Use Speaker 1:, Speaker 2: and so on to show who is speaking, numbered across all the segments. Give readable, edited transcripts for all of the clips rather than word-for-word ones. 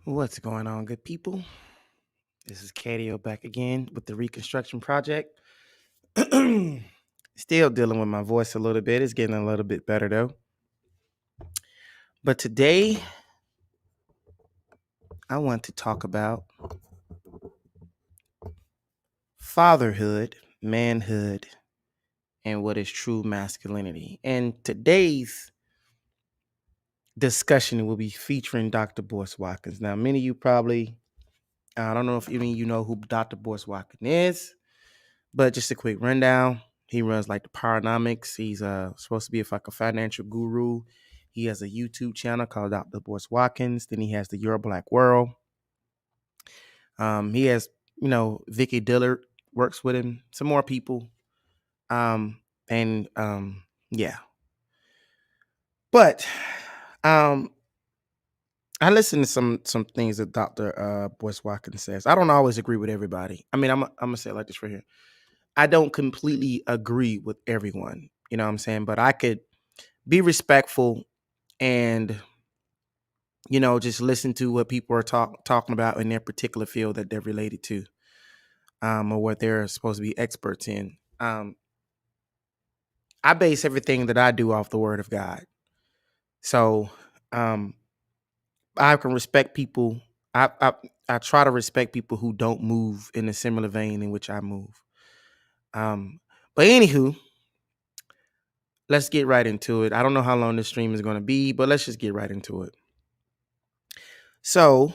Speaker 1: What's going on, good people? This is Cadio back again with the reconstruction project. Still dealing with my voice a little bit. It's getting a little bit better though. But today, I want to talk about fatherhood, manhood, and what is true masculinity. And today's discussion will be featuring Dr. Boyce Watkins. Now, many of you probably, I don't know if any of you know who Dr. Boyce Watkins is. But just a quick rundown. He runs like the Powernomics. He's supposed to be like a financial guru. He has a YouTube channel called Dr. Boyce Watkins. Then he has the Your Black World. He has, Vicky Dillard works with him. Some more people. And yeah. But I listen to some things that Dr. Boyce Watkins says. I don't always agree with everybody. I mean, I'm gonna say it like this right here. I don't completely agree with everyone, you know what I'm saying? But I could be respectful and, just listen to what people are talking about in their particular field that they're related to, or what they're supposed to be experts in. I base everything that I do off the word of God. So um, I can respect people. I try to respect people who don't move in a similar vein in which I move. But anywho, let's get right into it. I don't know how long this stream is going to be, but let's just get right into it. So,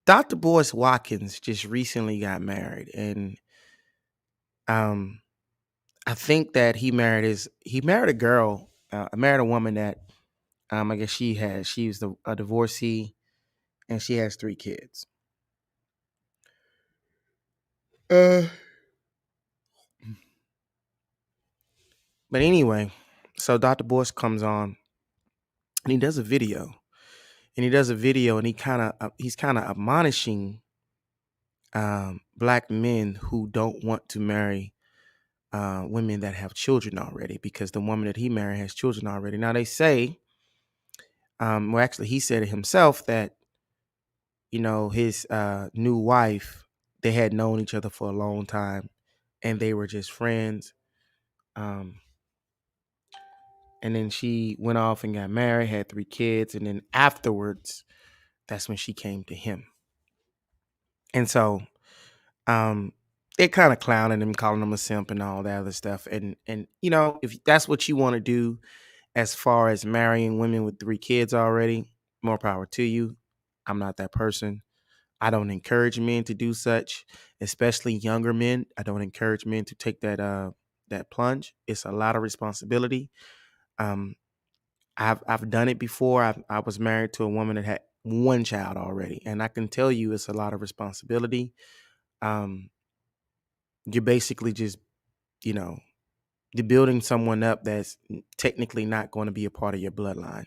Speaker 1: Dr. Boyce Watkins just recently got married, and I think that he married a girl, married a woman that I guess she was a divorcee, and she has 3 kids. But anyway, so Dr. Boyce comes on, and he does a video. And he's kind of admonishing black men who don't want to marry women that have children already, because the woman that he married has children already. Now they say, well, actually, he said it himself that his new wife, they had known each other for a long time, and they were just friends. And then she went off and got married, had 3 kids, and then afterwards, that's when she came to him. And so they're kind of clowning him, calling him a simp and all that other stuff. And if that's what you want to do as far as marrying women with 3 kids already, more power to you. I'm not that person. I don't encourage men to do such, especially younger men. I don't encourage men to take that plunge. It's a lot of responsibility. I've done it before. I was married to a woman that had 1 child already, and I can tell you it's a lot of responsibility. You're basically just, you're building someone up that's technically not going to be a part of your bloodline,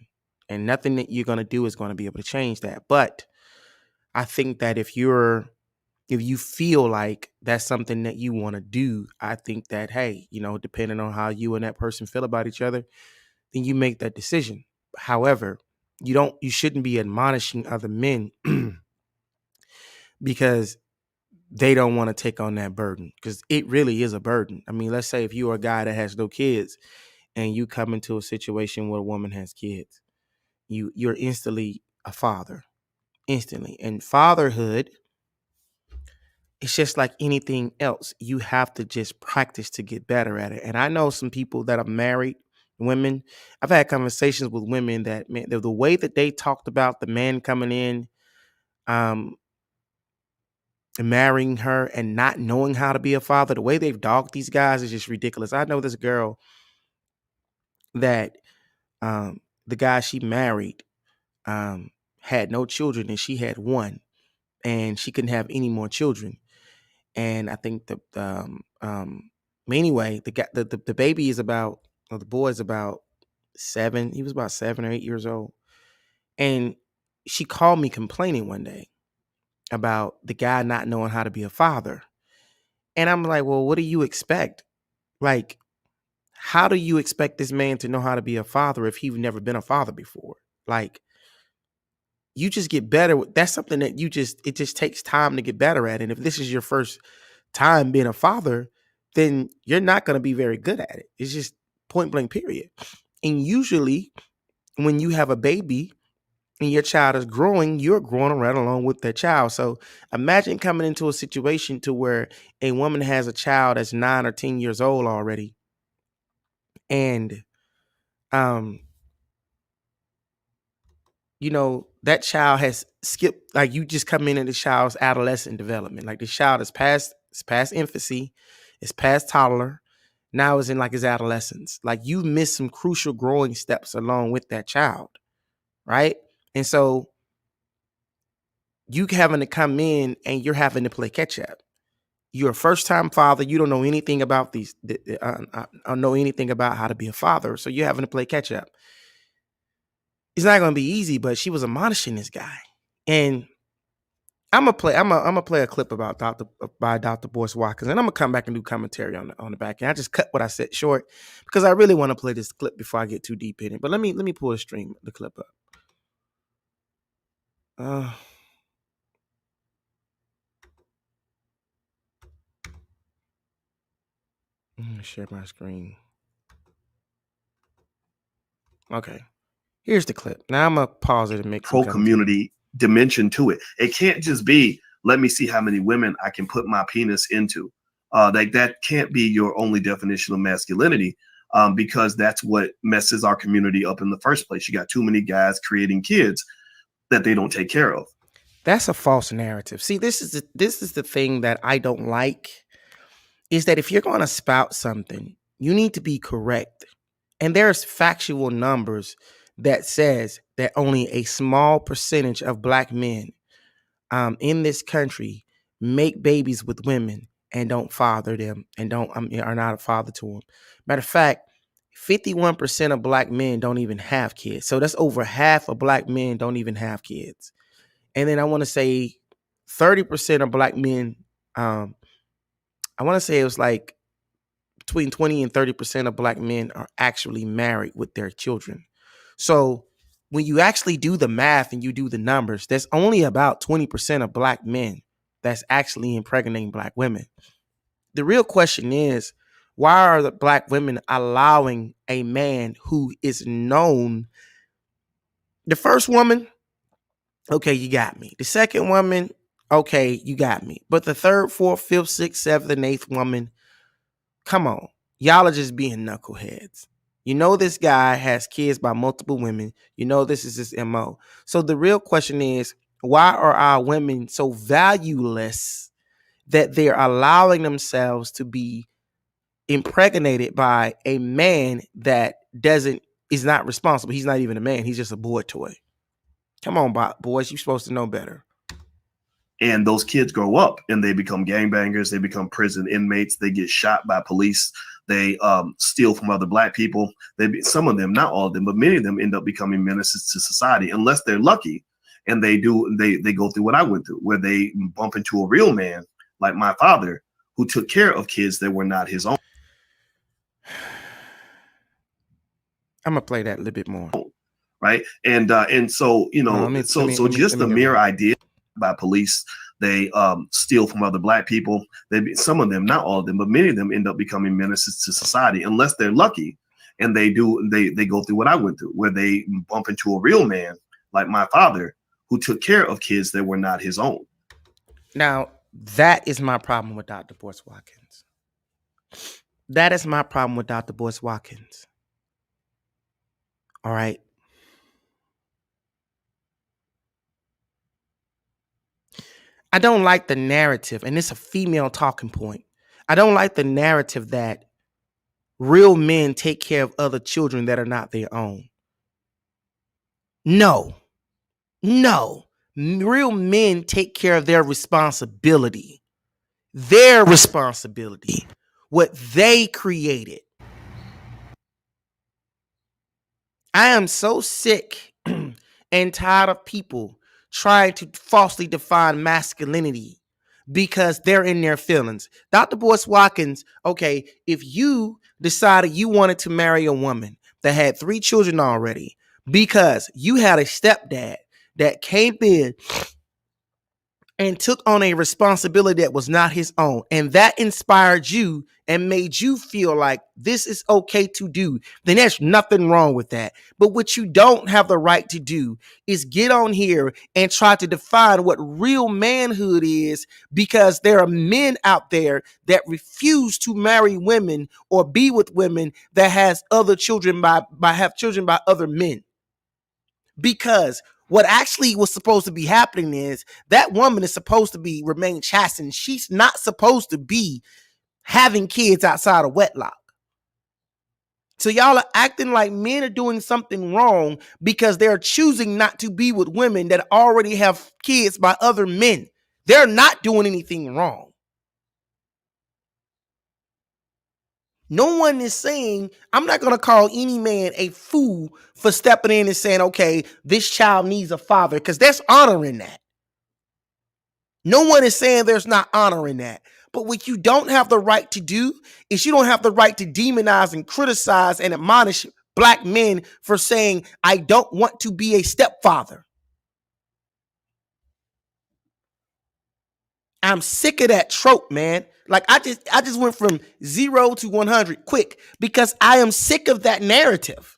Speaker 1: and nothing that you're going to do is going to be able to change that. But I think that if you feel like that's something that you want to do, I think that, hey, depending on how you and that person feel about each other, then you make that decision. However, you shouldn't be admonishing other men because they don't want to take on that burden, because it really is a burden. I mean, let's say if you're a guy that has no kids and you come into a situation where a woman has kids, you're instantly a father, instantly. And fatherhood, it's just like anything else. You have to just practice to get better at it. And I know some people that are married women. I've had conversations with women that, man, the way that they talked about the man coming in, marrying her and not knowing how to be a father, the way they've dogged these guys is just ridiculous. I know this girl that the guy she married had no children, and she had 1, and she couldn't have any more children. And I think anyway, the baby is about, or the boy is about 7. He was about 7 or 8 years old. And she called me complaining one day about the guy not knowing how to be a father. And I'm like, well, what do you expect? Like, how do you expect this man to know how to be a father if he's never been a father before? Like, you just get better. That's something that it just takes time to get better at. And if this is your first time being a father, then you're not going to be very good at it. It's just point blank period. And usually when you have a baby and your child is growing, you're growing right along with that child. So imagine coming into a situation to where a woman has a child that's 9 or 10 years old already. And, that child has skipped, like you just come in the child's adolescent development. Like the child it's past infancy, it's past toddler. Now it's in like his adolescence. Like you missed some crucial growing steps along with that child. Right. And so you having to come in and you're having to play catch up. You're a first time father. You don't know anything about I don't know anything about how to be a father. So you're having to play catch up. It's not going to be easy, but she was admonishing this guy. And I'm gonna play a clip about Dr. Boyce Watkins, and I'm gonna come back and do commentary on the back end. I just cut what I said short because I really want to play this clip before I get too deep in it. But let me pull the clip up. I'm gonna share my screen. Okay, here's the clip. Now I'm gonna pause it and make some
Speaker 2: pro-community dimension to it. It can't just be, let me see how many women I can put my penis into. That can't be your only definition of masculinity, because that's what messes our community up in the first place. You got too many guys creating kids that they don't take care of.
Speaker 1: That's a false narrative. See, this is the thing that I don't like, is that if you're going to spout something, you need to be correct. And there's factual numbers that says that only a small percentage of Black men in this country make babies with women and don't father them and are not a father to them. Matter of fact, 51% of Black men don't even have kids. So that's over half of Black men don't even have kids. And then I want to say 30% of Black men, I want to say it was like between 20 and 30% of Black men are actually married with their children. So when you actually do the math and you do the numbers, there's only about 20% of Black men that's actually impregnating Black women. The real question is, why are the Black women allowing a man who is known? The first woman, okay, you got me. The second woman, okay, you got me. But the third, fourth, fifth, sixth, seventh, and eighth woman, come on. Y'all are just being knuckleheads. You know this guy has kids by multiple women. You know this is his MO. So the real question is, why are our women so valueless that they're allowing themselves to be impregnated by a man that is not responsible? He's not even a man. He's just a boy toy. Come on, boys. You're supposed to know better.
Speaker 2: And those kids grow up and they become gangbangers. They become prison inmates. They get shot by police. They steal from other Black people. Some of them, not all of them, but many of them end up becoming menaces to society unless they're lucky. And they go through what I went through, where they bump into a real man like my father, who took care of kids that were not his own.
Speaker 1: I'm gonna play that a little bit more.
Speaker 2: Right. And so, just the mere idea by police, they steal from other Black people. Some of them, not all of them, but many of them end up becoming menaces to society unless they're lucky. And they go through what I went through, where they bump into a real man like my father, who took care of kids that were not his own.
Speaker 1: Now, that is my problem with Dr. Boyce Watkins. That is my problem with Dr. Boyce Watkins. All right. I don't like the narrative, and it's a female talking point. I don't like the narrative that real men take care of other children that are not their own. No. Real men take care of their responsibility. What they created. I am so sick and tired of people trying to falsely define masculinity because they're in their feelings. Dr. Boyce Watkins, okay, if you decided you wanted to marry a woman that had 3 children already because you had a stepdad that came in and took on a responsibility that was not his own. And that inspired you and made you feel like this is okay to do, then there's nothing wrong with that. But what you don't have the right to do is get on here and try to define what real manhood is, because there are men out there that refuse to marry women or be with women that has other children by have children by other men. Because what actually was supposed to be happening is that woman is supposed to be remain chastened. She's not supposed to be having kids outside of wedlock. So y'all are acting like men are doing something wrong because they're choosing not to be with women that already have kids by other men. They're not doing anything wrong. No one is saying, I'm not going to call any man a fool for stepping in and saying, okay, this child needs a father, because there's honor in that. No one is saying there's not honor in that. But what you don't have the right to do is you don't have the right to demonize and criticize and admonish black men for saying, I don't want to be a stepfather. I'm sick of that trope, man. Like I just went from 0 to 100 quick because I am sick of that narrative.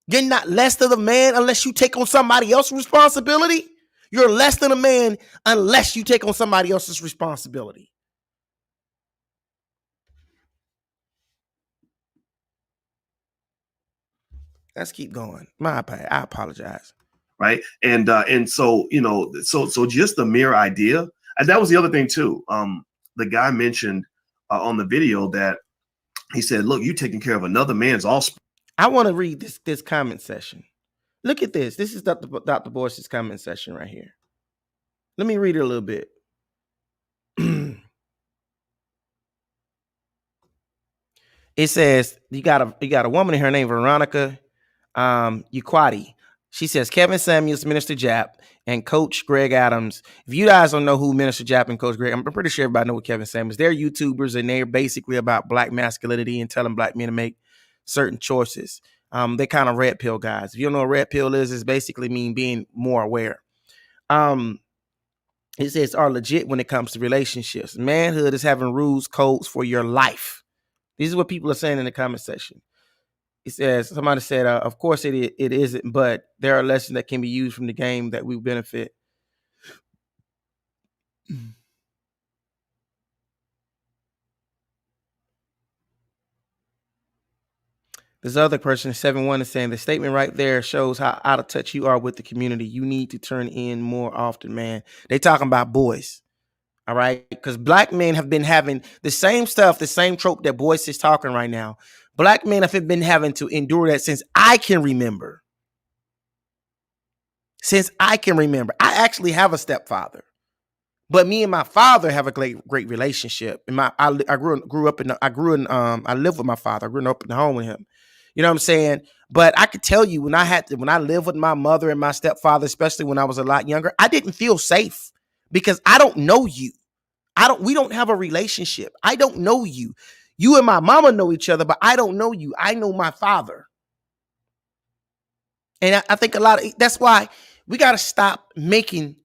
Speaker 1: You're not less than a man unless you take on somebody else's responsibility. You're less than a man unless you take on somebody else's responsibility. Let's keep going. My bad. I apologize.
Speaker 2: Right. And so, so just the mere idea, and that was the other thing too. The guy mentioned on the video that he said, look, you taking care of another man's offspring.
Speaker 1: I want to read this comment section. Look at this. This is Dr. Boyce's comment section right here. Let me read it a little bit. It says you got a woman in her name, Veronica Uquati. She says Kevin Samuels, Minister Japp, and Coach Greg Adams. If you guys don't know who Minister Japp and Coach Greg, I'm pretty sure everybody know what Kevin Samuels. They're YouTubers and they're basically about black masculinity and telling black men to make certain choices. They kind of red pill guys. If you don't know what red pill is, it's basically mean being more aware. It says are legit when it comes to relationships. Manhood is having rules, codes for your life. This is what people are saying in the comment section. It says, somebody said, of course it isn't, but there are lessons that can be used from the game that we benefit. This other person, 7-1, is saying the statement right there shows how out of touch you are with the community. You need to turn in more often, man. They talking about boys. All right. Because black men have been having the same stuff, the same trope that Boyce is talking right now. Black men have been having to endure that since I can remember. Since I can remember. I actually have a stepfather. But me and my father have a great relationship. And I lived with my father. I grew up in the home with him. You know what I'm saying? But I could tell you when I lived with my mother and my stepfather, especially when I was a lot younger, I didn't feel safe because I don't know you. We don't have a relationship. I don't know you. You and my mama know each other, but I don't know you. I know my father. And I think that's why we got to stop making.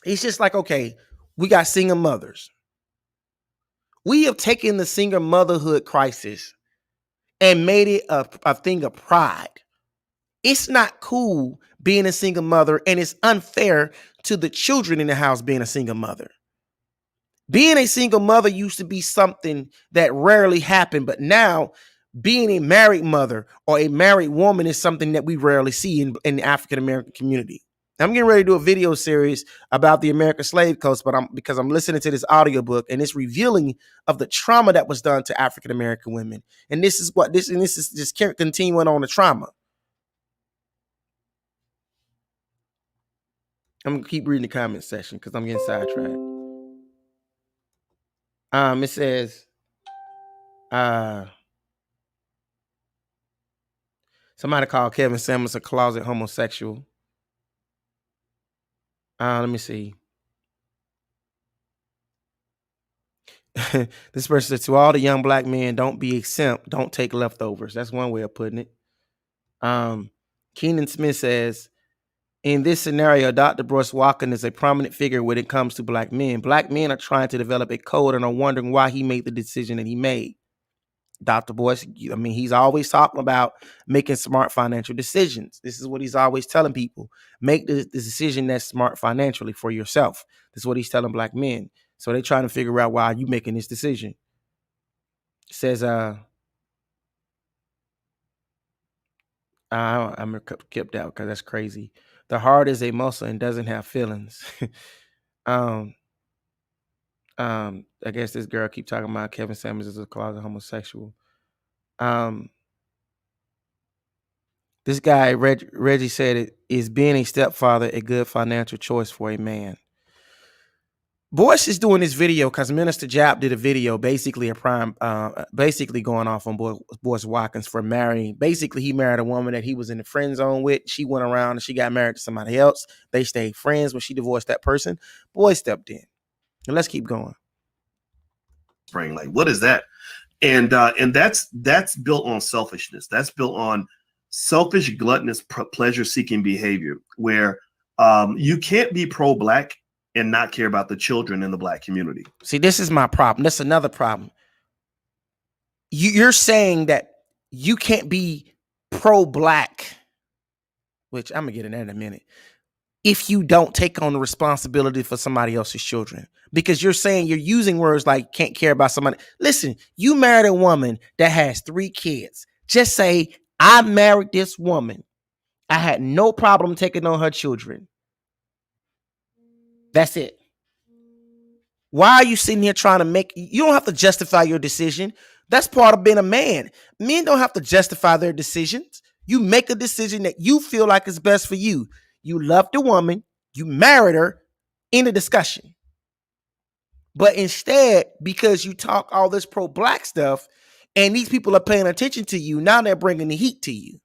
Speaker 1: It's just like, okay, we got single mothers. We have taken the single motherhood crisis and made it a thing of pride. It's not cool being a single mother, and it's unfair to the children in the house being a single mother. Being a single mother used to be something that rarely happened, but now being a married mother or a married woman is something that we rarely see in the African American community. I'm getting ready to do a video series about the American slave coast, but because I'm listening to this audiobook and it's revealing of the trauma that was done to African American women. And this is just continuing on the trauma. I'm gonna keep reading the comment section because I'm getting sidetracked. It says, somebody called Kevin Samuels a closet homosexual. Let me see. This person said, to all the young black men, don't be exempt. Don't take leftovers. That's one way of putting it. Keenan Smith says, in this scenario, Dr. Bruce Watkins is a prominent figure when it comes to black men. Black men are trying to develop a code and are wondering why he made the decision that he made. Dr. Boyce, I mean, he's always talking about making smart financial decisions. This is what he's always telling people. Make the decision that's smart financially for yourself. This is what he's telling black men. So they're trying to figure out why you making this decision. It says, I'm kept out because that's crazy. The heart is a muscle and doesn't have feelings. I guess this girl keep talking about Kevin Samuels as a closet homosexual. This guy, Reggie said, is being a stepfather a good financial choice for a man? Boyce is doing this video because Minister Jap did a video, basically basically going off on Boyce Watkins for marrying. Basically, he married a woman that he was in the friend zone with. She went around and she got married to somebody else. They stayed friends when she divorced that person. Boyce stepped in. And let's keep going.
Speaker 2: Spring, like, what is that? And that's built on selfishness. That's built on selfish, gluttonous, pleasure-seeking behavior, where you can't be pro-black and not care about the children in the black community.
Speaker 1: See, this is my problem. That's another problem. You're saying that you can't be pro-black, which I'm gonna get in that in a minute, if you don't take on the responsibility for somebody else's children. Because you're saying, you're using words like can't care about somebody. Listen, you married a woman that has 3 kids. Just say, I married this woman. I had no problem taking on her children. That's it. Why are you sitting here trying to make, you don't have to justify your decision. That's part of being a man. Men don't have to justify their decisions. You make a decision that you feel like is best for you. You love the woman, you married her, in a discussion. But instead, because you talk all this pro-black stuff and these people are paying attention to you, now they're bringing the heat to you.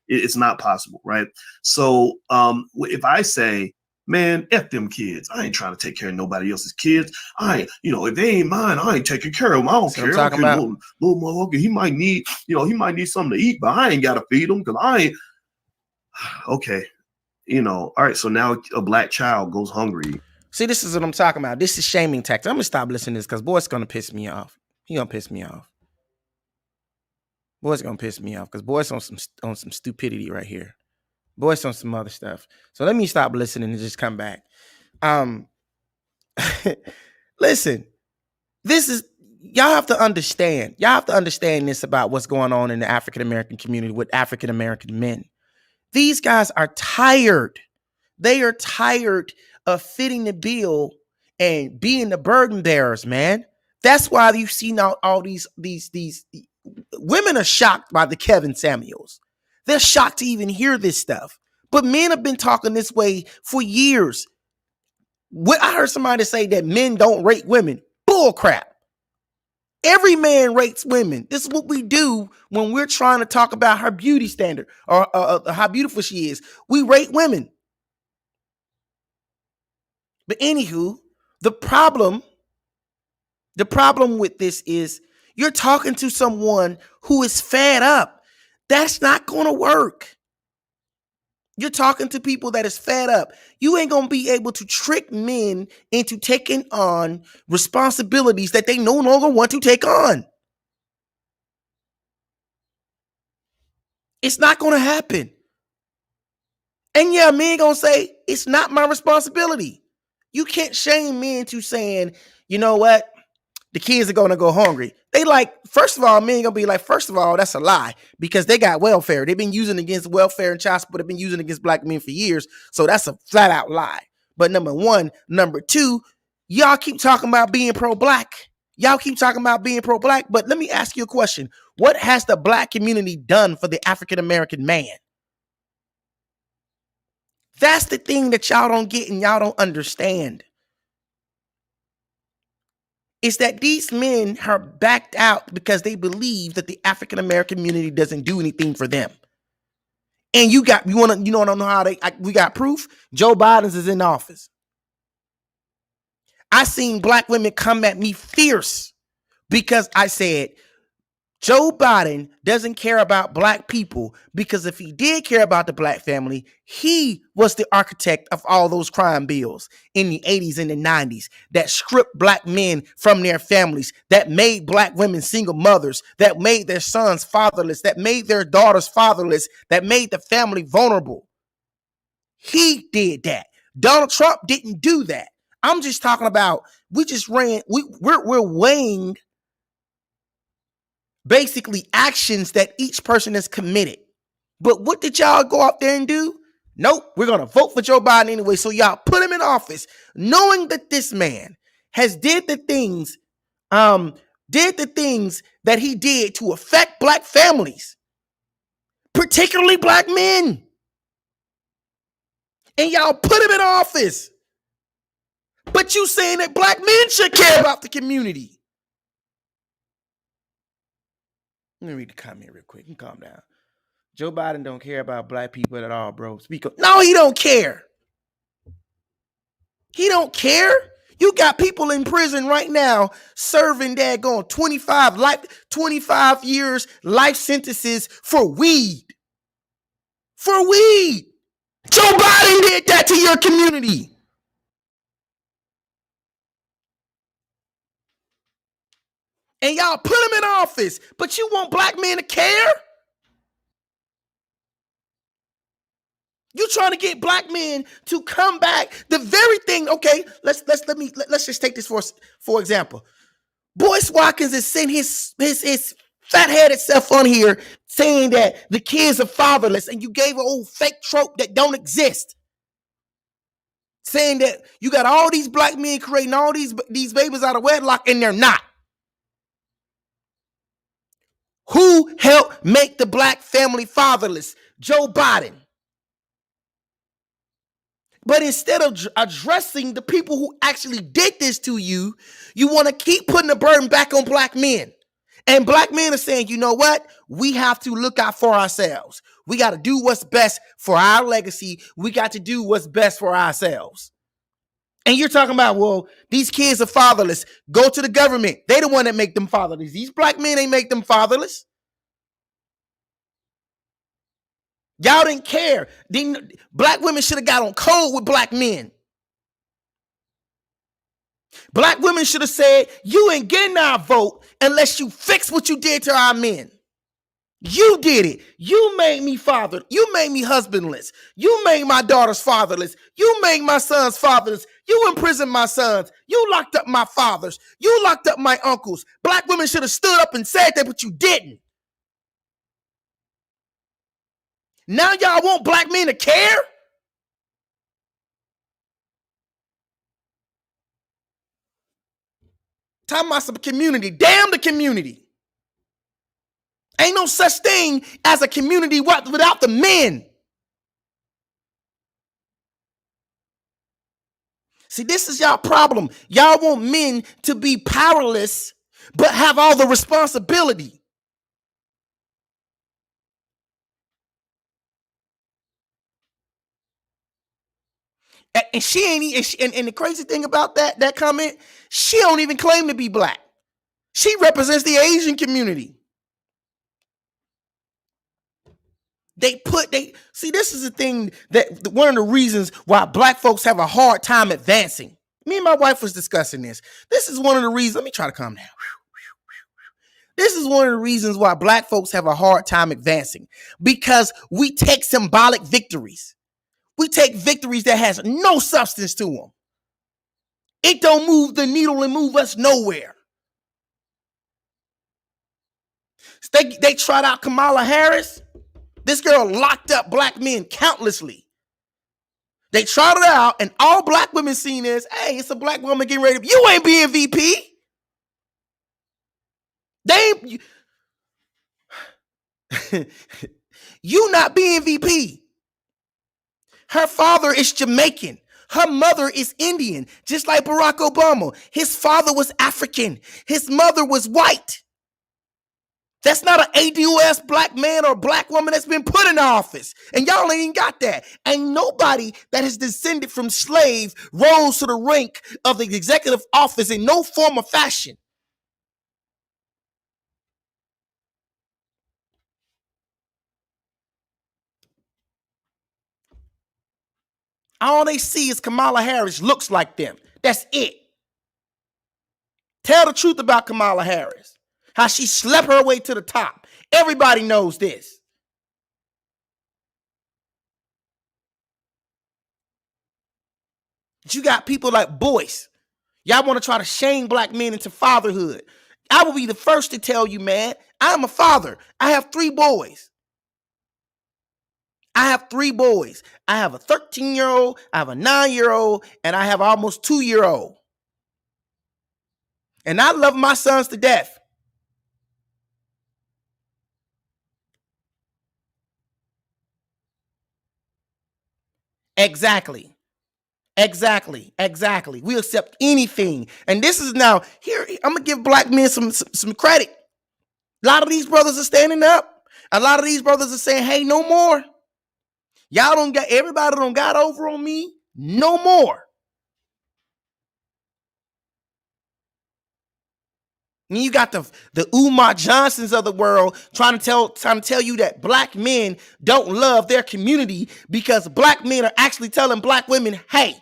Speaker 2: It's not possible, right? So if I say, man, F them kids, I ain't trying to take care of nobody else's kids. I ain't, if they ain't mine, I ain't taking care of them. I don't care.
Speaker 1: Talking about
Speaker 2: little motherfucker, he might need something to eat, but I ain't got to feed him because I ain't. Okay, all right. So now a black child goes hungry.
Speaker 1: See, this is what I'm talking about. This is shaming tactics. I'm gonna stop listening to this because Boy's gonna piss me off. He gonna piss me off. Boy's gonna piss me off because Boy's on some stupidity right here. Boy's on some other stuff. So let me stop listening and just come back. Listen, this is, y'all have to understand. Y'all have to understand this about what's going on in the African American community with African American men. These guys are tired. They are tired of fitting the bill and being the burden bearers, man. That's why you've seen all these women are shocked by the Kevin Samuels. They're shocked to even hear this stuff. But men have been talking this way for years. I heard somebody say that men don't rate women. Bull crap. Every man rates women. This is what we do when we're trying to talk about her beauty standard or how beautiful she is. We rate women. But anywho, the problem with this is you're talking to someone who is fed up. That's not going to work. You're talking to people that is fed up. You ain't going to be able to trick men into taking on responsibilities that they no longer want to take on. It's not going to happen. And yeah, men going to say, it's not my responsibility. You can't shame men into saying, you know what? The kids are going to go hungry. They like, first of all, men going to be like, first of all, that's a lie because they got welfare. They've been using against welfare and child support. They've been using against black men for years. So that's a flat out lie. But number one, number two, y'all keep talking about being pro-black. But let me ask you a question. What has the black community done for the African-American man? That's the thing that y'all don't get and y'all don't understand. Is that these men are backed out because they believe that the African American community doesn't do anything for them. And we got proof. Joe Biden is in office. I seen black women come at me fierce because I said Joe Biden doesn't care about black people because if he did care about the black family, he was the architect of all those crime bills in the 80s and the 90s that stripped black men from their families, that made black women single mothers, that made their sons fatherless, that made their daughters fatherless, that made the family vulnerable. He did that. Donald Trump didn't do that. I'm just talking about we're weighing basically actions that each person has committed. But what did y'all go out there and do? Nope, we're going to vote for Joe Biden anyway. So y'all put him in office knowing that this man has did the things that he did to affect black families, particularly black men. And y'all put him in office. But you saying that black men should care about the community. Let me read the comment real quick and calm down. Joe Biden don't care about black people at all, bro. Speak up. No, he don't care. He don't care. You got people in prison right now serving daggone 25 years life sentences for weed. For weed. Joe Biden did that to your community. And y'all put him in office, but you want black men to care? You trying to get black men to come back? The very thing. Okay, let's just take this for example. Boyce Watkins is sending his fat-headed self on here saying that the kids are fatherless, and you gave an old fake trope that don't exist. Saying that you got all these black men creating all these babies out of wedlock, and they're not. Who helped make the black family fatherless? Joe Biden. But instead of addressing the people who actually did this to you, you want to keep putting the burden back on black men. And black men are saying, you know what? We have to look out for ourselves. We got to do what's best for our legacy. We got to do what's best for ourselves. And you're talking about, well, these kids are fatherless. Go to the government. They the one that make them fatherless. These black men ain't make them fatherless. Y'all didn't care. Black women should have got on code with black men. Black women should have said, you ain't getting our vote unless you fix what you did to our men. You did it. You made me father. You made me husbandless. You made my daughters fatherless. You made my sons fatherless. You imprisoned my sons. You locked up my fathers. You locked up my uncles. Black women should have stood up and said that, but you didn't. Now y'all want black men to care? Talking about some community. Damn the community. Ain't no such thing as a community without the men. See, this is y'all problem. Y'all want men to be powerless, but have all the responsibility. And she ain't. And the crazy thing about that comment, she don't even claim to be black. She represents the Asian community. See, this is the thing that one of the reasons why black folks have a hard time advancing. Me and my wife was discussing this. This is one of the reasons. Let me try to calm down. This is one of the reasons why black folks have a hard time advancing, because we take symbolic victories. We take victories that has no substance to them. It don't move the needle and move us nowhere. They tried out Kamala Harris. This girl locked up black men countlessly. They tried it out, and all black women seen is, hey, it's a black woman getting ready. You ain't being VP. You not being VP. Her father is Jamaican. Her mother is Indian, just like Barack Obama. His father was African. His mother was white. That's not an ADOS black man or black woman that's been put in office. And y'all ain't even got that. Ain't nobody that has descended from slave rose to the rank of the executive office in no form or fashion. All they see is Kamala Harris looks like them. That's it. Tell the truth about Kamala Harris. How she slept her way to the top. Everybody knows this. But you got people like Boyce. Y'all want to try to shame black men into fatherhood. I will be the first to tell you, man, I'm a father. I have 3 boys. I have 3 boys. I have a 13-year-old, I have a 9-year-old, and I have an almost 2-year-old. And I love my sons to death. Exactly. We accept anything. And this is now, here, I'm going to give black men some credit. A lot of these brothers are standing up. A lot of these brothers are saying, hey, no more. Y'all don't got, everybody don't got over on me. No more. And you got the Umar Johnsons of the world trying to tell you that black men don't love their community because black men are actually telling black women, hey,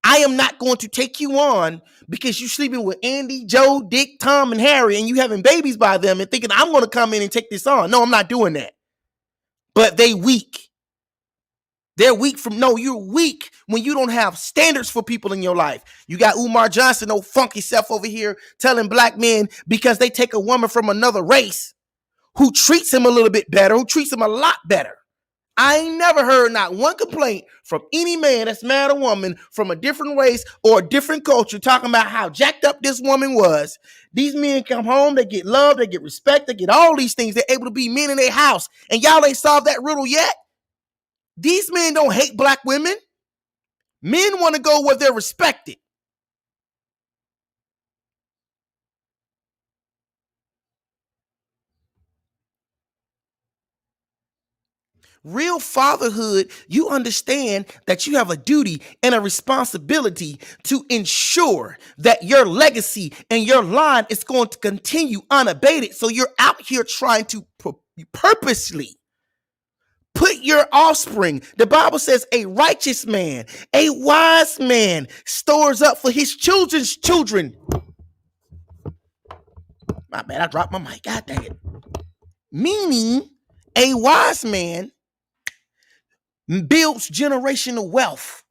Speaker 1: I am not going to take you on because you're sleeping with Andy, Joe, Dick, Tom, and Harry, and you having babies by them and thinking I'm going to come in and take this on. No, I'm not doing that. But they weak. They're weak you're weak when you don't have standards for people in your life. You got Umar Johnson, old funky self over here telling black men because they take a woman from another race who treats him a little bit better, who treats him a lot better. I ain't never heard not one complaint from any man that's married a woman from a different race or a different culture talking about how jacked up this woman was. These men come home, they get love, they get respect, they get all these things. They're able to be men in their house. And y'all ain't solved that riddle yet. These men don't hate black women. Men want to go where they're respected. Real fatherhood, you understand that you have a duty and a responsibility to ensure that your legacy and your line is going to continue unabated. So you're out here trying to purposely put your offspring. The Bible says a righteous man, a wise man stores up for his children's children. My bad, I dropped my mic. God dang it. Meaning, a wise man builds generational wealth.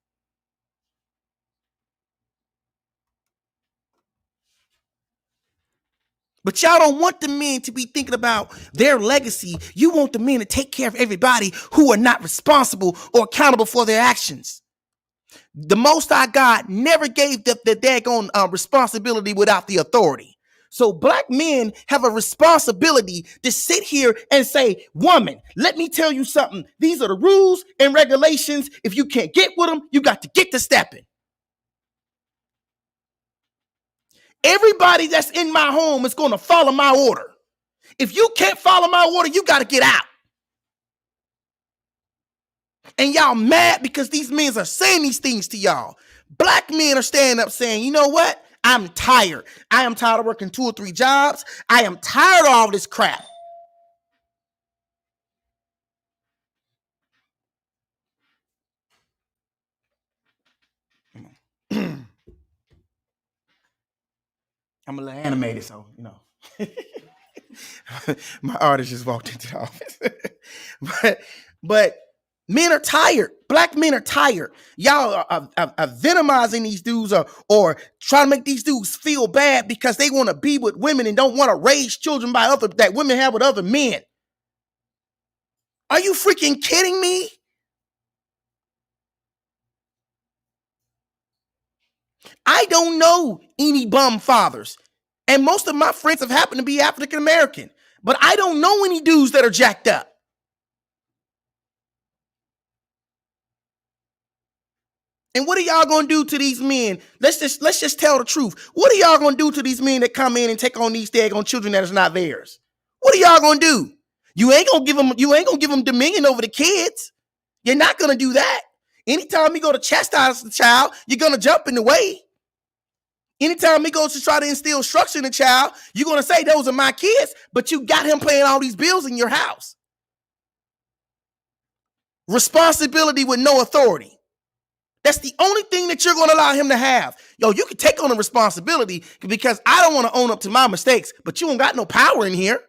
Speaker 1: But y'all don't want the men to be thinking about their legacy. You want the men to take care of everybody who are not responsible or accountable for their actions. The Most High God never gave the daggone responsibility without the authority. So black men have a responsibility to sit here and say, woman, let me tell you something. These are the rules and regulations. If you can't get with them, you got to get to stepping. Everybody that's in my home is going to follow my order. If you can't follow my order, you got to get out. And y'all mad because these men are saying these things to y'all. Black men are standing up saying, you know what? I'm tired. I am tired of working 2 or 3 jobs. I am tired of all this crap. I'm a little animated, so, you know. My artist just walked into the office. but men are tired. Black men are tired. Y'all are venomizing these dudes or trying to make these dudes feel bad because they want to be with women and don't want to raise children by that women have with other men. Are you freaking kidding me? I don't know any bum fathers. And most of my friends have happened to be African American. But I don't know any dudes that are jacked up. And what are y'all gonna do to these men? Let's just tell the truth. What are y'all gonna do to these men that come in and take on these daggone children that is not theirs? What are y'all gonna do? You ain't gonna give them dominion over the kids. You're not gonna do that. Anytime you go to chastise the child, you're gonna jump in the way. Anytime he goes to try to instill structure in the child, you're gonna say those are my kids, but you got him paying all these bills in your house. Responsibility with no authority. That's the only thing that you're going to allow him to have. Yo, you can take on the responsibility because I don't want to own up to my mistakes, but you don't got no power in here.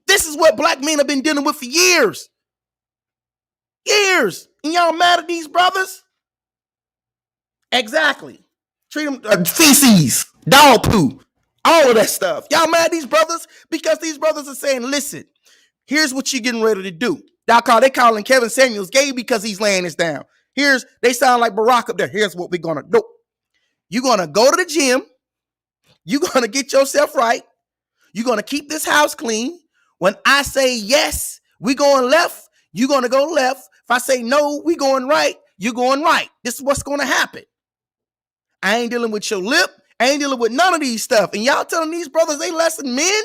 Speaker 1: This is what black men have been dealing with for years. Years. And y'all mad at these brothers? Exactly. Treat them feces, dog poo, all of that stuff. Y'all mad at these brothers? Because these brothers are saying, listen, here's what you're getting ready to do. They calling Kevin Samuels gay because he's laying this down. They sound like Barack up there. Here's what we're going to do. You're going to go to the gym. You're going to get yourself right. You're going to keep this house clean. When I say yes, we going left, you're going to go left. If I say no, we going right, you're going right. This is what's going to happen. I ain't dealing with your lip. I ain't dealing with none of these stuff. And y'all telling these brothers they less than men?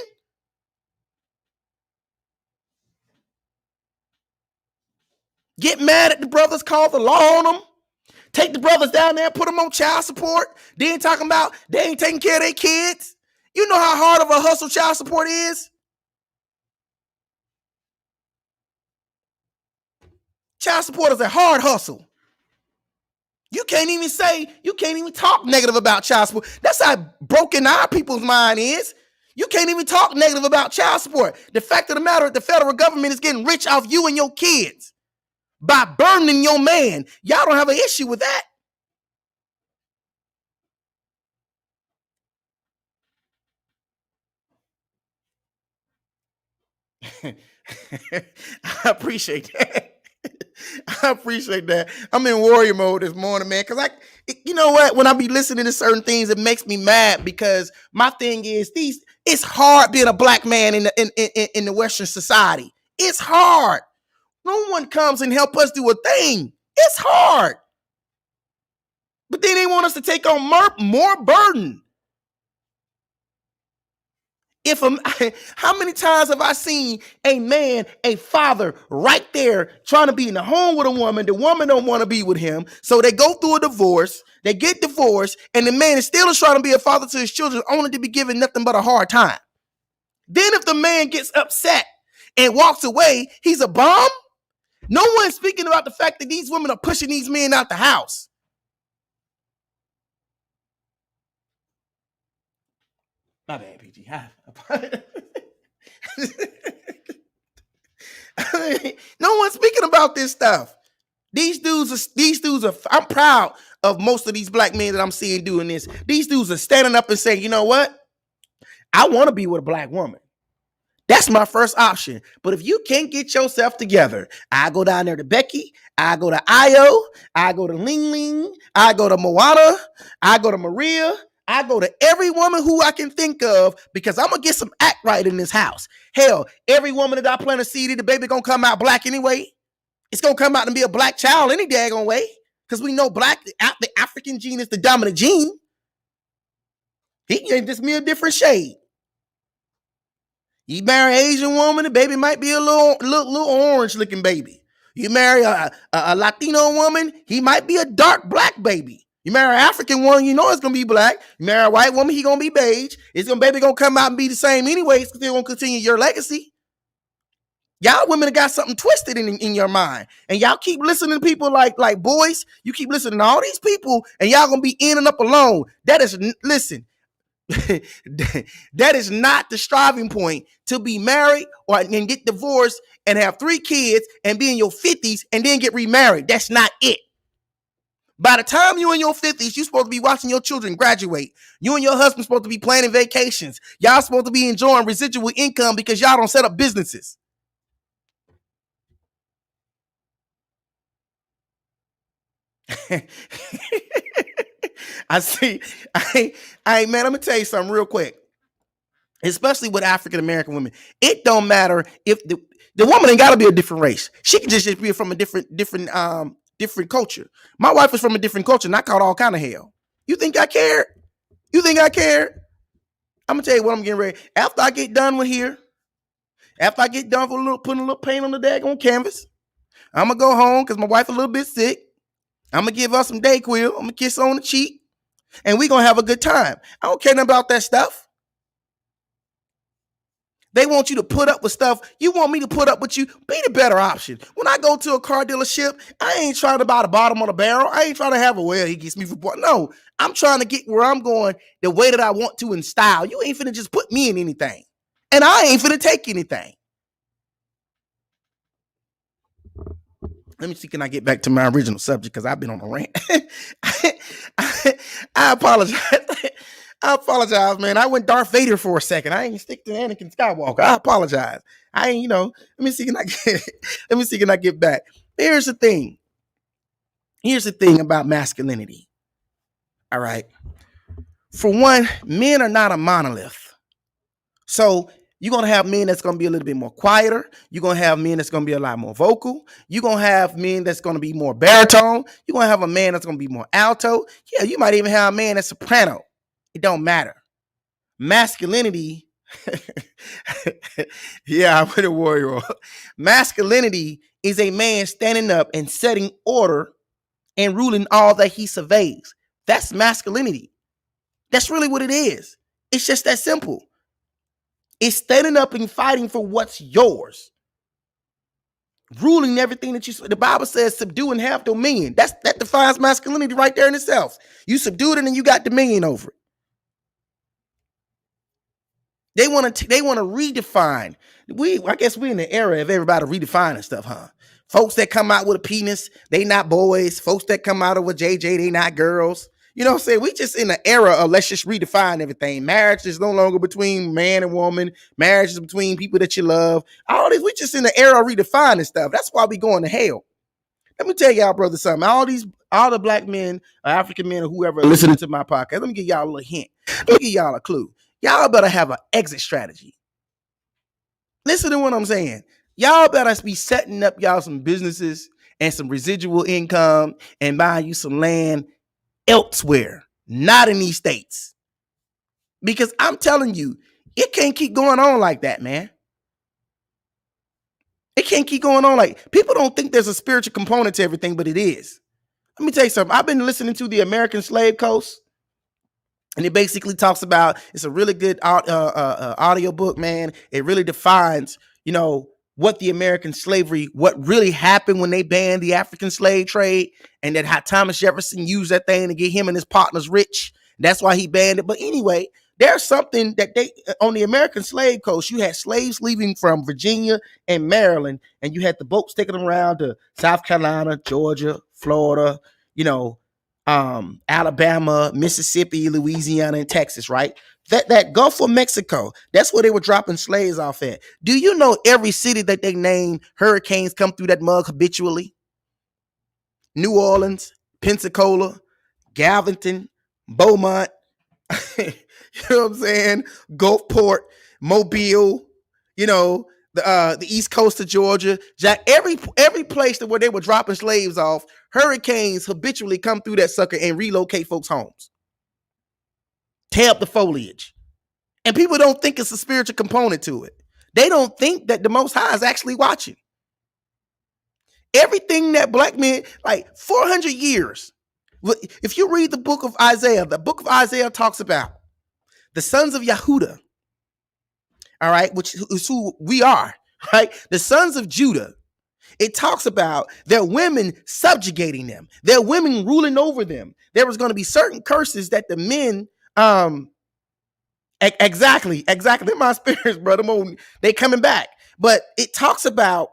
Speaker 1: Get mad at the brothers, call the law on them. Take the brothers down there, put them on child support. Then talking about they ain't taking care of their kids. You know how hard of a hustle child support is? Child support is a hard hustle. You can't even talk negative about child support. That's how broken our people's mind is. You can't even talk negative about child support. The fact of the matter is the federal government is getting rich off you and your kids by burning your man. Y'all don't have an issue with that. I appreciate that. I appreciate that. I'm in warrior mode this morning, man, because you know what? When I be listening to certain things, it makes me mad because my thing is it's hard being a black man in the Western society. It's hard. No one comes and help us do a thing. It's hard. But then they want us to take on more burden. How many times have I seen a man, a father, right there trying to be in the home with a woman? The woman don't want to be with him, so they go through a divorce. They get divorced, and the man is still trying to be a father to his children, only to be given nothing but a hard time. Then, if the man gets upset and walks away, he's a bum. No one's speaking about the fact that these women are pushing these men out the house. My bad, PG. No one's speaking about this stuff. These dudes are. I'm proud of most of these black men that I'm seeing doing this. These dudes are standing up and saying, you know what? I want to be with a black woman. That's my first option. But if you can't get yourself together, I go down there to Becky. I go to Io. I go to Ling Ling. I go to Moana. I go to Maria. I go to every woman who I can think of because I'm going to get some act right in this house. Hell, every woman that I plant a seed in, the baby going to come out black anyway. It's going to come out and be a black child any daggone way because we know black, the African gene is the dominant gene. He gave this me a different shade. You marry an Asian woman, the baby might be a little orange looking baby. You marry a Latino woman, he might be a dark black baby. You marry an African woman, you know it's gonna be black. You marry a white woman, he gonna be beige. Baby gonna come out and be the same anyways because they're gonna continue your legacy. Y'all women have got something twisted in your mind. And y'all keep listening to people like boys. You keep listening to all these people and y'all gonna be in and up alone. Listen. That is not the striving point to be married and get divorced and have 3 kids and be in your 50s and then get remarried. That's not it. By the time you're in your 50s, you're supposed to be watching your children graduate. You and your husband supposed to be planning vacations. Y'all supposed to be enjoying residual income because y'all don't set up businesses. I see. Man, I'm gonna tell you something real quick. Especially with African American women, it don't matter if the woman ain't got to be a different race. She can just be from a different culture. My wife is from a different culture, and I caught all kind of hell. You think I care? You think I care? I'm gonna tell you what I'm getting ready. After I get done with here, after I get done putting a little paint on the daggone canvas, I'm gonna go home because my wife a little bit sick. I'm gonna give her some Dayquil. I'm gonna kiss her on the cheek, and we gonna have a good time. I don't care nothing about that stuff. They want you to put up with stuff. You want me to put up with you. Be the better option. When I go to a car dealership, I ain't trying to buy the bottom of the barrel. I ain't trying to have a, well, he gets me for point. No, I'm trying to get where I'm going the way that I want to in style. You ain't finna just put me in anything. And I ain't finna take anything. Let me see, can I get back to my original subject? Because I've been on a rant. I apologize. I apologize, man. I went Darth Vader for a second. I ain't stick to Anakin Skywalker. I apologize. I ain't, let me see, can I get back? Here's the thing. Here's the thing about masculinity. All right. For one, men are not a monolith. So you're going to have men that's going to be a little bit more quieter. You're going to have men that's going to be a lot more vocal. You're going to have men that's going to be more baritone. You're going to have a man that's going to be more alto. Yeah, you might even have a man that's soprano. It don't matter. Masculinity, yeah, I'm with a warrior. Masculinity is a man standing up and setting order and ruling all that he surveys. That's masculinity. That's really what it is. It's just that simple. It's standing up and fighting for what's yours. Ruling everything that you, the Bible says, subdue and have dominion. That defines masculinity right there in itself. You subdued it and you got dominion over it. They want to redefine. I guess we're in the era of everybody redefining stuff, huh? Folks that come out with a penis, they not boys. Folks that come out with JJ, they not girls. You know what I'm saying? We just in the era of let's just redefine everything. Marriage is no longer between man and woman. Marriage is between people that you love. All this, we just in the era of redefining stuff. That's why we going to hell. Let me tell y'all, brother, something. All the black men, or African men, or whoever listening to my podcast, let me give y'all a little hint. Let me give y'all a clue. Y'all better have an exit strategy. Listen to what I'm saying. Y'all better be setting up y'all some businesses and some residual income and buying you some land elsewhere, not in these states. Because I'm telling you, it can't keep going on like that, man. It can't keep going on like, people don't think there's a spiritual component to everything, but it is. Let me tell you something. I've been listening to the American Slave Coast. And it basically talks about, it's a really good audio book, man. It really defines, what the American slavery, what really happened when they banned the African slave trade, and that how Thomas Jefferson used that thing to get him and his partners rich. That's why he banned it. But anyway, there's something that on the American slave coast, you had slaves leaving from Virginia and Maryland, and you had the boats taking them around to South Carolina, Georgia, Florida, Alabama, Mississippi, Louisiana, and Texas, right? That Gulf of Mexico, that's where they were dropping slaves off at. Do you know every city that they name, hurricanes come through that mug habitually? New Orleans, Pensacola, Galveston, Beaumont, you know what I'm saying? Gulfport, Mobile, the east coast of Georgia, Jack, every place where they were dropping slaves off, hurricanes habitually come through that sucker and relocate folks' homes, tear up the foliage. And people don't think it's a spiritual component to it. They don't think that the Most High is actually watching. Everything that black men, like 400 years. If you read the book of Isaiah talks about the sons of Yehuda, all right, which is who we are, right? The sons of Judah. It talks about their women subjugating them, their women ruling over them. There was going to be certain curses that the men, exactly. They're my spirits, brother. They coming back. But it talks about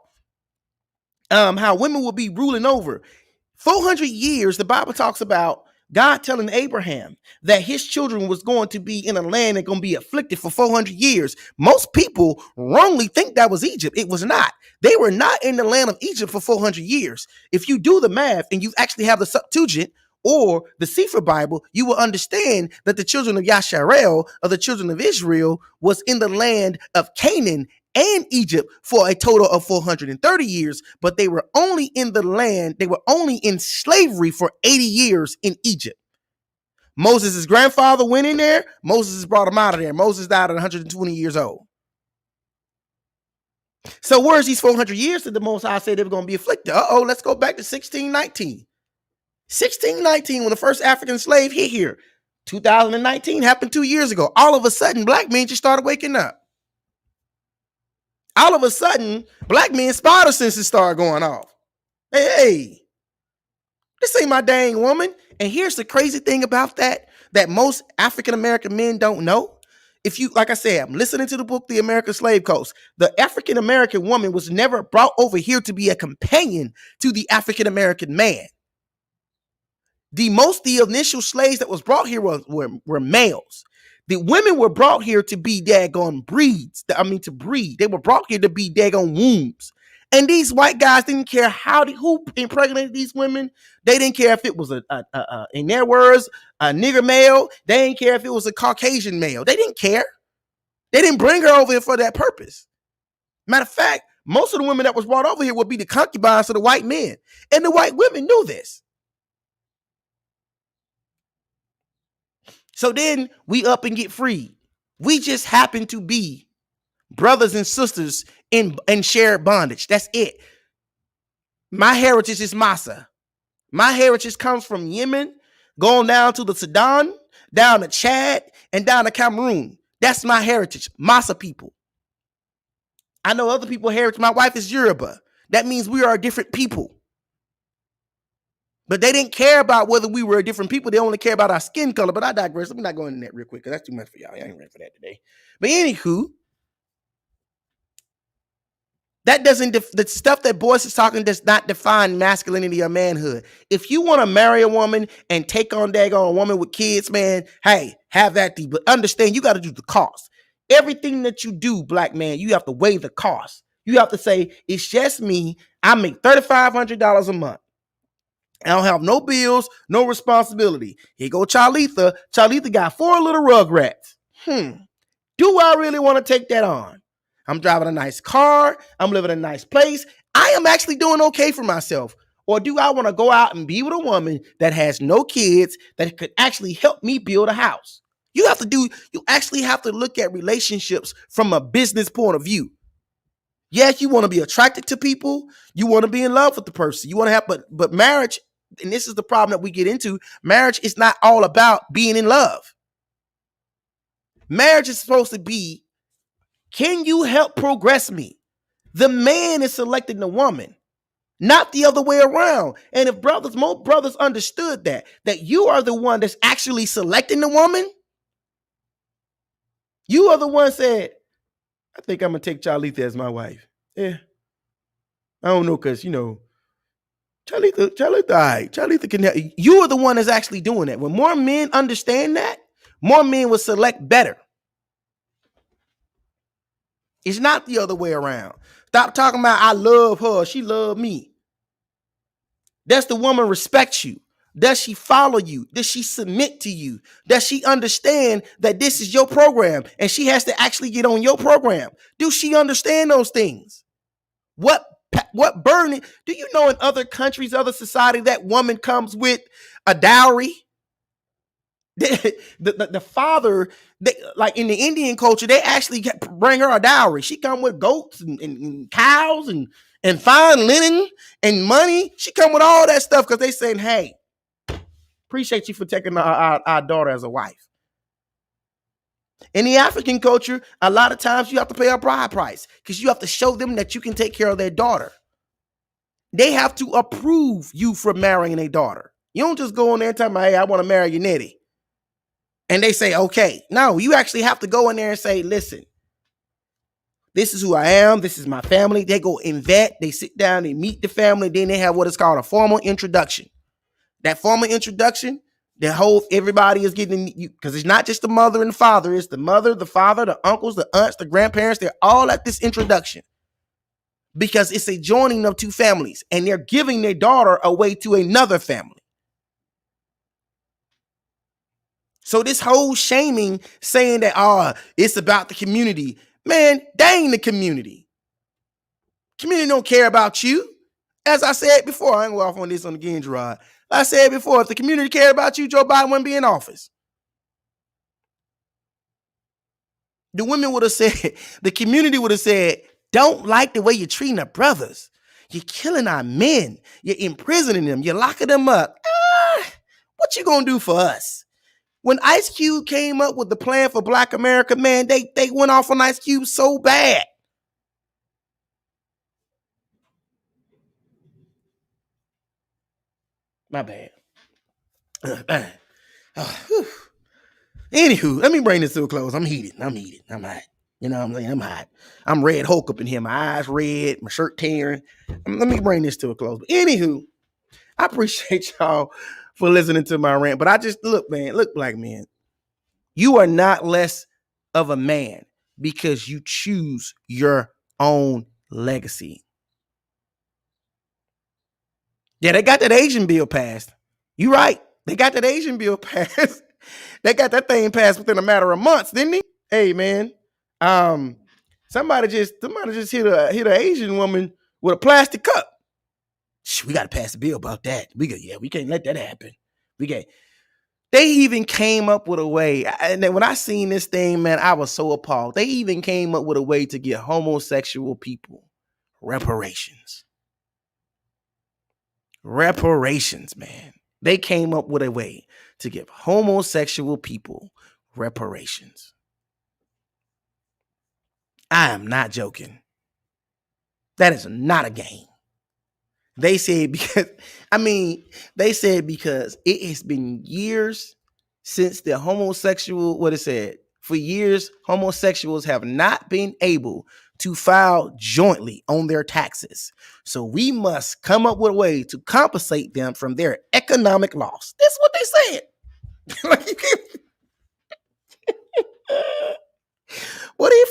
Speaker 1: how women will be ruling over. 400 years, the Bible talks about God telling Abraham that his children was going to be in a land that's going to be afflicted for 400 years. Most people wrongly think that was Egypt. It was not. They were not in the land of Egypt for 400 years. If you do the math and you actually have the Septuagint or the Sefer Bible, you will understand that the children of Yasharel, or the children of Israel, was in the land of Canaan and Egypt for a total of 430 years, but they were only in the land, they were only in slavery for 80 years in Egypt. Moses' grandfather went in there, Moses brought him out of there. Moses died at 120 years old. So where's these 400 years that the Most High said they were going to be afflicted? Let's go back to 1619. 1619, when the first African slave hit here. 2019 happened 2 years ago. All of a sudden, black men just started waking up. All of a sudden, black men spider senses start going off. Hey, this ain't my dang woman. And here's the crazy thing about that most African American men don't know. If you, like I said, I'm listening to the book, The American Slave Coast. The African American woman was never brought over here to be a companion to the African American man. The initial slaves that was brought here were males. The women were brought here to be daggone breeds. I mean, to breed. They were brought here to be daggone wombs. And these white guys didn't care who impregnated these women. They didn't care if it was in their words, a nigger male. They didn't care if it was a Caucasian male. They didn't care. They didn't bring her over here for that purpose. Matter of fact, most of the women that was brought over here would be the concubines of the white men. And the white women knew this. So then we up and get freed. We just happen to be brothers and sisters in shared bondage. That's it. My heritage is Masa. My heritage comes from Yemen, going down to the Sudan, down to Chad, and down to Cameroon. That's my heritage, Masa people. I know other people heritage. My wife is Yoruba. That means we are a different people. But they didn't care about whether we were a different people. They only care about our skin color. But I digress. I'm not going into that real quick because that's too much for y'all. I ain't ready for that today. But anywho, that doesn't, the stuff that Boyce is talking does not define masculinity or manhood. If you want to marry a woman and take on daggone a woman with kids, man, hey, have that thing. But understand, you got to do the cost. Everything that you do, black man, you have to weigh the cost. You have to say, it's just me. I make $3,500 a month. I don't have no bills, no responsibility. Here go Charlitha. Charlitha got 4 little rugrats. Do I really want to take that on? I'm driving a nice car. I'm living in a nice place. I am actually doing okay for myself. Or do I want to go out and be with a woman that has no kids that could actually help me build a house? You actually have to look at relationships from a business point of view. Yes, you want to be attracted to people. You want to be in love with the person. You want to have, but marriage, and this is the problem that we get into, marriage is not all about being in love. Marriage is supposed to be, can you help progress me? The man is selecting the woman, not the other way around. And if most brothers understood that you are the one that's actually selecting the woman, you are the one said, I think I'm going to take Charlitha as my wife. Yeah. I don't know, because, Charlitha, all right. Charlitha can help. You are the one that's actually doing that. When more men understand that, more men will select better. It's not the other way around. Stop talking about I love her, she love me. Does the woman respect you? Does she follow you? Does she submit to you? Does she understand that this is your program and she has to actually get on your program? Do she understand those things? What burden? Do you know in other countries, other society, that woman comes with a dowry? The father, like in the Indian culture, they actually bring her a dowry. She come with goats and cows and fine linen and money. She come with all that stuff because they saying, hey, appreciate you for taking our daughter as a wife. In the African culture, a lot of times you have to pay a bride price because you have to show them that you can take care of their daughter. They have to approve you for marrying a daughter. You don't just go in there and tell them, hey, I want to marry your Nettie. And they say, okay. No, you actually have to go in there and say, listen, this is who I am. This is my family. They go and vet. They sit down, they meet the family. Then they have what is called a formal introduction. That formal introduction, everybody is getting, because it's not just the mother and the father. It's the mother, the father, the uncles, the aunts, the grandparents. They're all at this introduction because it's a joining of two families and they're giving their daughter away to another family. So this whole shaming, saying that, it's about the community. Man, dang the community. Community don't care about you. As I said before, I ain't go off on this on again, Gerard. I said before, if the community cared about you, Joe Biden wouldn't be in office. The women would have said, the community would have said, don't like the way you're treating our brothers. You're killing our men. You're imprisoning them. You're locking them up. What you gonna do for us? When Ice Cube came up with the plan for Black America, man, they went off on Ice Cube so bad. My bad. Anywho, let me bring this to a close. I'm heated. I'm hot. You know what I'm saying? I'm hot. I'm red Hulk up in here. My eyes red. My shirt tearing. Let me bring this to a close. But anywho, I appreciate y'all for listening to my rant. But I just look, black man. You are not less of a man because you choose your own legacy. Yeah, they got that Asian bill passed. You right. They got that Asian bill passed. They got that thing passed within a matter of months, didn't they? Hey, man. Somebody just hit an Asian woman with a plastic cup. We got to pass a bill about that. We can't let that happen. They even came up with a way, and then when I seen this thing, man, I was so appalled. They even came up with a way to get homosexual people reparations. Reparations, man. They came up with a way to give homosexual people reparations. I am not joking. That is not a game. They said because it has been years since the for years, homosexuals have not been able to file jointly on their taxes. So we must come up with a way to compensate them from their economic loss. That's what they said. Like, you can't. What if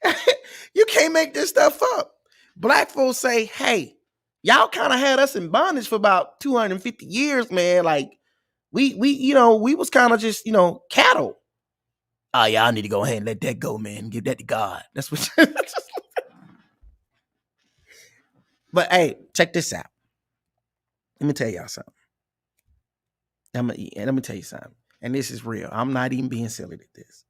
Speaker 1: hell? You can't make this stuff up. Black folks say, hey, y'all kind of had us in bondage for about 250 years, man. Like, we was kind of just, cattle. Oh, y'all need to go ahead and let that go, man. Give that to God. That's what. But hey, check this out. Let me tell y'all something. Let me tell you something. And this is real. I'm not even being silly with this.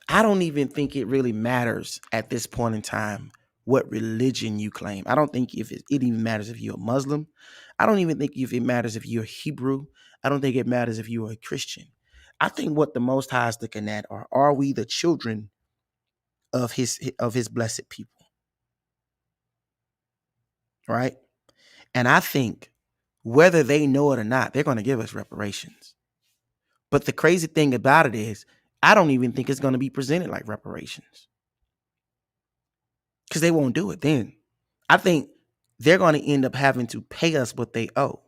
Speaker 1: I don't even think it really matters at this point in time what religion you claim. I don't think if it even matters if you're a Muslim. I don't even think if it matters if you're Hebrew. I don't think it matters if you're a Christian. I think what the Most High is looking at are we the children of his blessed people? Right? And I think whether they know it or not, they're going to give us reparations. But the crazy thing about it is, I don't even think it's going to be presented like reparations. Because they won't do it then. I think they're going to end up having to pay us what they owe.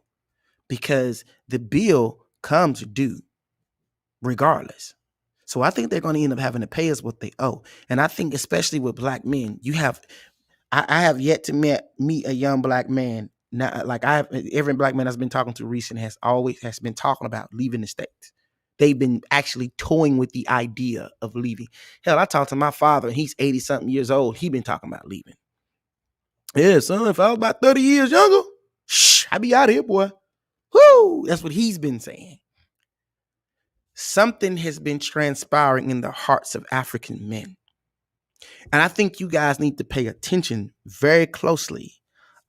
Speaker 1: Because the bill comes due regardless. So I think they're going to end up having to pay us what they owe. And I think especially with black men, I have yet to meet a young black man. Now, like every black man I've been talking to recently has been talking about leaving the States. They've been actually toying with the idea of leaving. Hell, I talked to my father, and he's 80-something years old. He been talking about leaving. Yeah, son, if I was about 30 years younger, I'd be out of here, boy. Whoo! That's what he's been saying. Something has been transpiring in the hearts of African men. And I think you guys need to pay attention very closely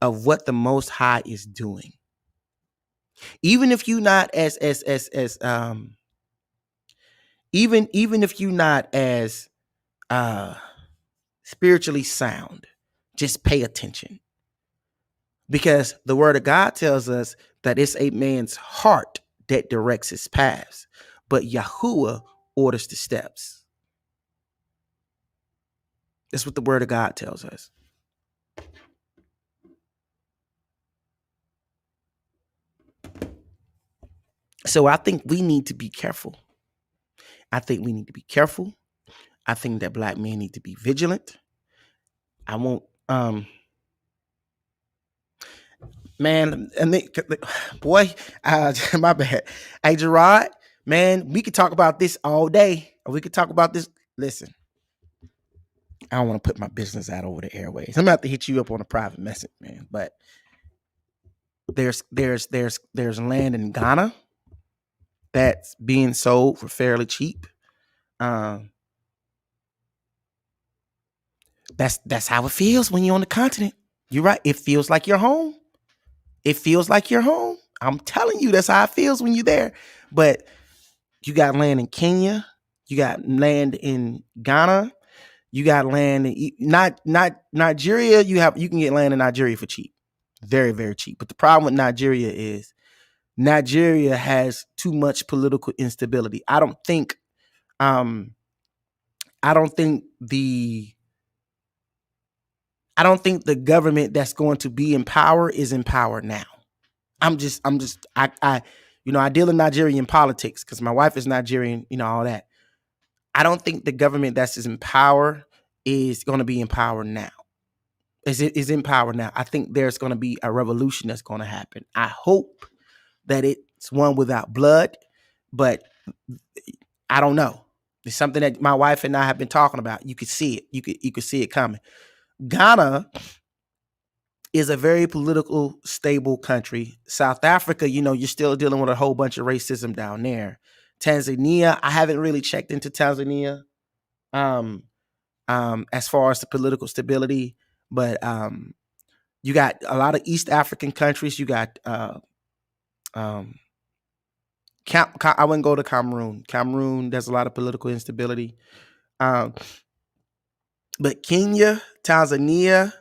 Speaker 1: of what the Most High is doing. Even if you're not even if you're not as spiritually sound, just pay attention. Because the word of God tells us that it's a man's heart that directs his paths, but Yahuwah orders the steps. That's what the word of God tells us. So I think we need to be careful. I think that black men need to be vigilant. I won't, man, boy, my bad. Hey, Gerard, man, we could talk about this all day. Or we could talk about this. Listen, I don't want to put my business out over the airways. I'm gonna have to hit you up on a private message, man. But there's land in Ghana that's being sold for fairly cheap. That's how it feels when you're on the continent. You're right. It feels like you're home. I'm telling you, that's how it feels when you're there. But you got land in Kenya. You got land in Ghana. You got land in not Nigeria. You can get land in Nigeria for cheap, very very cheap. But the problem with Nigeria is Nigeria has too much political instability. Um I don't think the the government that's going to be in power is in power now. I I deal in Nigerian politics because my wife is Nigerian, all that. I don't think the government that's in power is going to be in power now. Is in power now. I think there's going to be a revolution that's going to happen. I hope that it's one without blood, but I don't know. It's something that my wife and I have been talking about. You could see it. You could see it coming. Ghana is a very political, stable country. South Africa, you're still dealing with a whole bunch of racism down there. Tanzania, I haven't really checked into Tanzania, as far as the political stability, but you got a lot of East African countries. You got um, I wouldn't go to Cameroon. Cameroon, there's a lot of political instability. Um, but Kenya, Tanzania,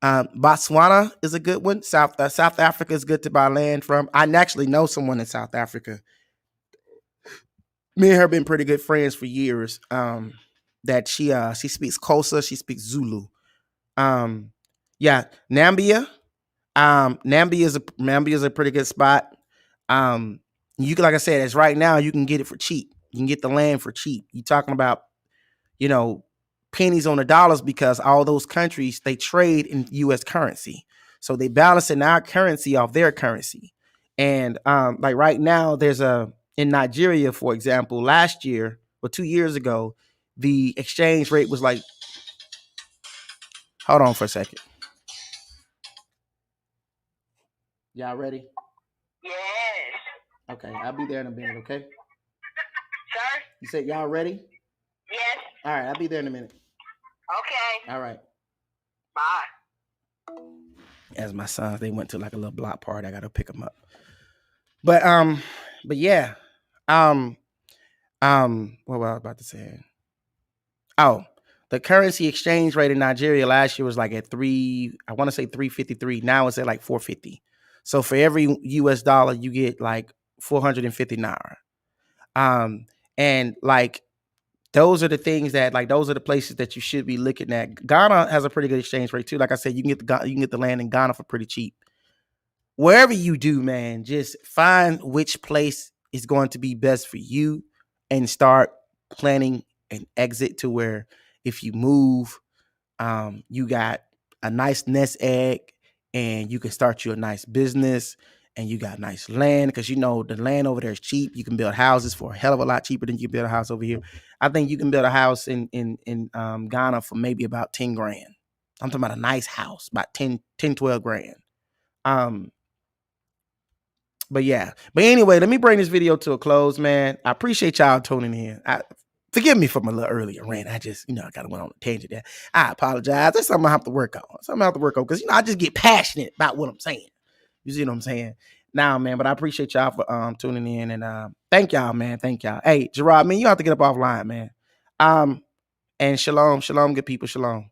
Speaker 1: Botswana is a good one. South Africa is good to buy land from. I actually know someone in South Africa. Me and her have been pretty good friends for years. That she speaks Xhosa, she speaks Zulu. Um, yeah, Nambia. Nambia is a pretty good spot. You can, like I said, as right now, you can get it for cheap. You can get the land for cheap. You're talking about, you know, pennies on the dollars because all those countries they trade in U.S. currency, so they balancing our currency off their currency. And like right now, there's in Nigeria, for example, last year or 2 years ago, the exchange rate was like. Hold on for a second. Y'all ready?
Speaker 3: Yes.
Speaker 1: Okay, I'll be there in a minute. Okay.
Speaker 3: Sir?
Speaker 1: You said y'all ready?
Speaker 3: Yes.
Speaker 1: All right, I'll be there in a minute.
Speaker 3: Okay.
Speaker 1: All right.
Speaker 3: Bye.
Speaker 1: As my sons, they went to like a little block party. I got to pick them up. But yeah. What was I about to say? Oh, the currency exchange rate in Nigeria last year was like at I want to say 353. Now it's at like 450. So for every US dollar, you get like 450 naira. And like those are the things that like those are the places that you should be looking at. Ghana has a pretty good exchange rate too. Like I said, you can get the land in Ghana for pretty cheap. Wherever you do, man, just find which place is going to be best for you and start planning an exit to where if you move, you got a nice nest egg and you can start you a nice business and you got nice land because the land over there is cheap. You can build houses for a hell of a lot cheaper than you build a house over here. I think you can build a house in Ghana for maybe about 10 grand. I'm talking about a nice house, about 12 grand. But yeah. But anyway, let me bring this video to a close, man. I appreciate y'all tuning in. Forgive me for my little earlier rant. I just, I kind of went on a tangent there. I apologize. That's something I have to work on. Because, I just get passionate about what I'm saying. You see what I'm saying? Now, man, but I appreciate y'all for tuning in. And thank y'all, man. Thank y'all. Hey, Gerard, man, you have to get up offline, man. And shalom, good people, shalom.